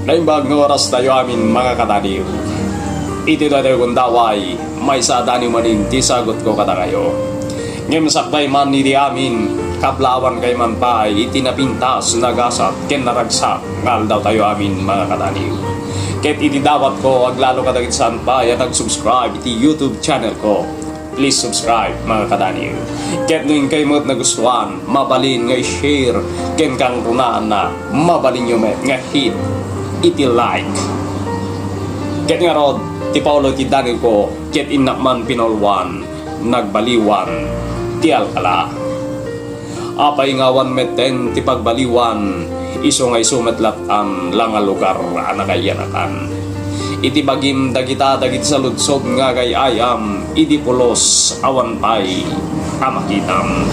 Naimbag nga oras tayo amin mga kataniw. Iti tayo kung daway, may sa dani manin ti sagot ko kata kayo. Ngem sakbay man iti amin, kablawan kay man pa iti napintas nagasat ken naragsak ngal daw tayo amin mga kataniw. Ket iti dawat ko aglalo kadagit saan pa yan nag-subscribe iti YouTube channel ko. Please subscribe mga kataniw. Ket nuing kay mo't nagustuhan, mabalin nga share ken kang runaan na mabalin nyo met nga hit iti like. Ket nga rod ti Paulo ti Daniel ko ket inakman pinolwan nagbaliwan ti alkala. Apay ngawan meten ti pagbaliwan iso nga isumetlatan lang nga lugar anakayanakan. Iti bagim dagita dagiti sa ludsod nga kay ayam iti pulos awan pay amakitam.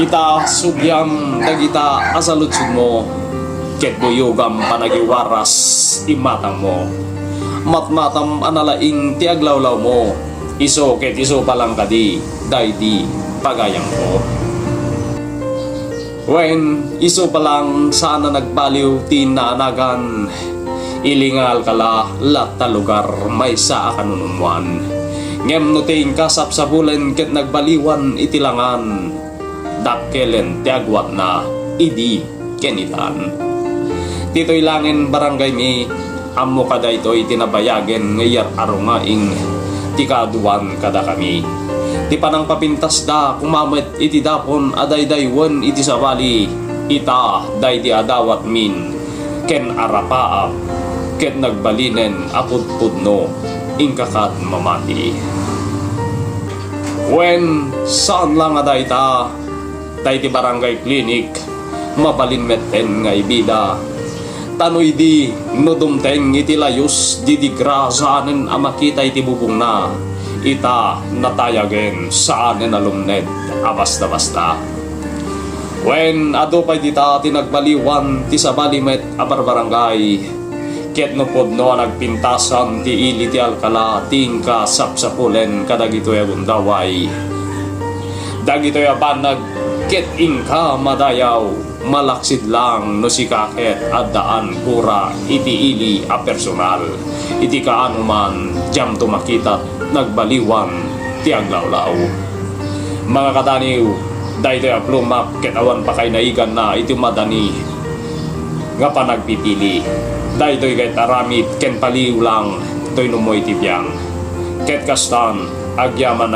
Ita subyam dagita asa ludsod mo ket buyugam panagiwaras imatang mo. Matmatam analaing ti aglawlaw mo iso ket iso palang kadi daydi pagayang ko. When iso palang sana nagbaliw ti naanagan ilingal kala latta lugar may sa kanununwan. Ngem no ting kasap sa bulen ket nagbaliwan itilangan dakkelen ti agwat na idi kenitan. Titoy langin barangay mi ammo kada ito'y tinabayagen ngayar arungaing ti kaduan kada kami. Ti panang papintas da kumamet iti dapon aday-daywan iti sabali ita day di adawat min ken arapaap ket nagbalinen apudpudno ingkakat mamati. When saan lang aday ta day ti barangay klinik mabalin meten nga ibida tanoy di no dumteng iti layos didigra saanen amakita iti bubong na ita natayagen saanen alumned abasta-basta. When ado pa'y dita tinagbaliwan ti sabalimet abarbarangay ket no podno nagpintasan ti ili ti alkala tingka sapsapulen kadagitoy agundaway dagitoy abanag ket ingka madayaw malaksid lang no si kaket at daan kura iti ili a personal iti kaano man jam tumakita nagbaliwan ti aglawlaw. Mga kataniw daytoy a plumak ket awan pa kay naigan na iti madani nga panagpipili daytoy kay taramit ken paliw lang toy numoy ti biyang ket kastan agyaman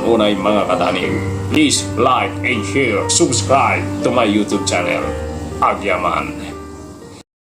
unay mga kataniw. Please like and share, subscribe to my YouTube channel. Agyaman.